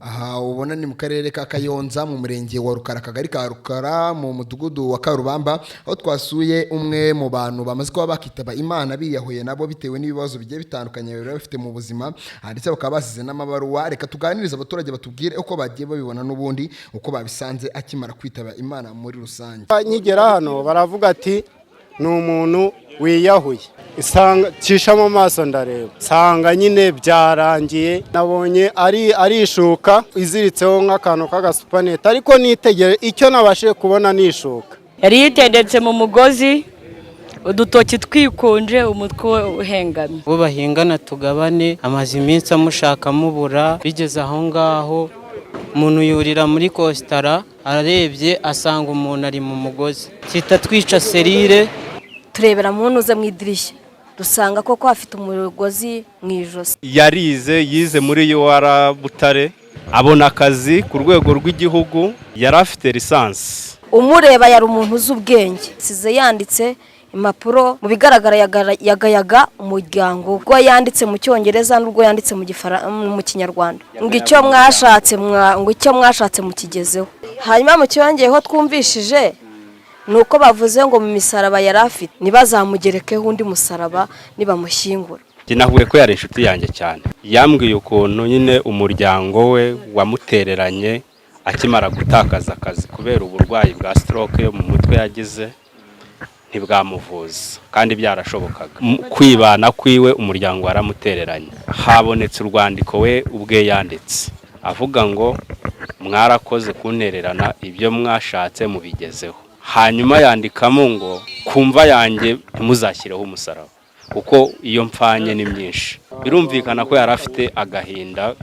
Aha ubona ni mu karere ka Kayonza mu murenge wa Rukara kagari ka Rukara mu mudugudu wa Karubamba aho twasuye umwe mu bantu bamaze kuba bakitaba Imana biyahuye nabo bitewe n'ibibazo bigiye bitandukanye bari bafite mu buzima ndetse bakaba basize n'amabaruwa. Reka tuganirize abaturage batubwire uko bagiye babibona n'ubundi uko babisanze akimara kwitaba Imana muri rusange. Nkigera hano baravuga ati ni umuntu wiyahuye, cisha mu maso ndareba sanga nyine byarangiye, nabonye ari ishuka iziritseho nk'akantu k'agasupanete, ariko nitegere icyo nabashe kubona nishuka yari yitendetse mu mugozi, udutoki twikunje, umutwe uhengamye. Bo bahingana tugabane, amaze iminsi amushaka mubura, bigeze aho ngaho umuntu yurira muri kositara, ararebye asanga umuntu ari mu mugozi, kita twica serire. Turebera munuze mu idirishya dusanga koko afite umugozi mu ijosi. Yize muri UR Butare, abona akazi ku rwego rw'igihugu, yari afite lisansi. Umureba yari umuntu uzi ubwenge, size yanditse impapuro mu bigaragara yagayaga umuryango, ubwo yanditse mu Cyongereza n'ubwo yanditse mu Kinyarwanda, ngo icyo mwashatse mukigezeho. Hanyuma mu cyongeyeho twumvishije nuko bavuze ngo mu misaraba yari afite nibazamugerekeho undi musaraba nibamushyingura. Nahuye ko yari inshuti yanjye cyane, yambwiye ukuntu nyine umuryango we wamutereranye akimara gutakaza akazi kubera uburwayi bwa stroke yo mu mutwe yagize, ntibwamuvuza kandi byarashobokaga. Kwibana kwiwe umuryango waramutereranye. Habonetse urwandiko we ubwe yanditse avuga ngo mwarakoze kuntererana, ibyo mwashatse mubigezeho. Hanyuma yandikamo ngo kumva yanjye ntimuzashyireho umusaraba kuko iyo mpfanye ni myinshi. Birumvikana ko yari afite agahinda,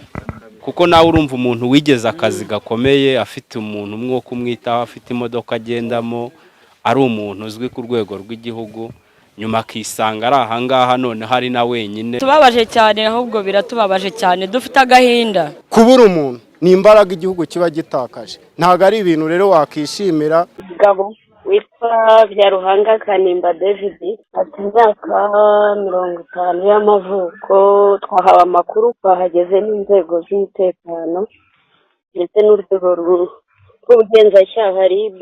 kuko nawe urumva umuntu wigeze akazi gakomeye, afite umuntu umwe wo kumwitaho, afite imodoka agendamo, ari umuntu uzwi ku rwego rw'igihugu, nyuma akisanga ari ahangaha none hari na wenyine. Tubabaje cyane, ahubwo biratubabaje cyane, dufite agahinda. Kubura umuntu ni imbaraga igihugu kiba gitakaje, ntabwo ari ibintu rero wakishimira. Gabo witwa Byaruhanga Kanimba David, ati imyaka 50 y'amavuko, twahawe amakuru twahageze n'inzego z'umutekano ndetse n'urwego rw'ubugenzacyaha RIB,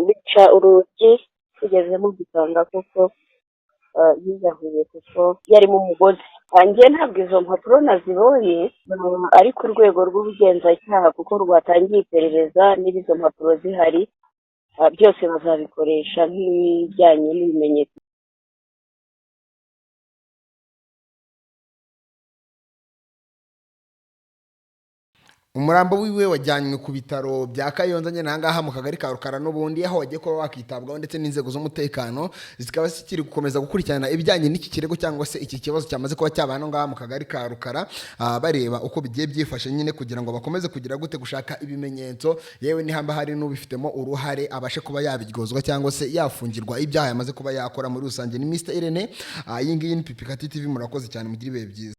bica urugi tugezemo dusanga koko yiyahuye kuko yari mu mugozi. Angiye ntabwo izo mpapuro nazibonye, ariko urwego rw'ubugenzacyaha kuko rwatangiye iperereza n'izo mpapuro zihari byose bazabikoresha nk'ibijyanye n'ibimenyetso. Umurambo wiwe wajyanywe ku bitaro bya Kayonza nyene nangaha mu kagari ka Rukara n'ubundi aho wagiye kuba wakitabwaho ndetse n'inzego z'umutekano zikaba zikiri gukomeza gukurikirana ibijyanye n'iki kirego cyangwa se iki kibazo cyamaze kuba cyabana ngaha mu kagari ka Rukara, bareba uko bigiye byifashe nyine kugira ngo bakomeze kugira gute gushaka ibimenyetso, yewe nihamba hari n'ubifitemo uruhare abashe kuba yabiryozwa cyangwa se yafungirwa ibyaha yamaze kuba yakora muri rusange. Ni Mr Irene, iyi ngiyi ni Pipikati TV, murakoze cyane, mugire ibihe byiza.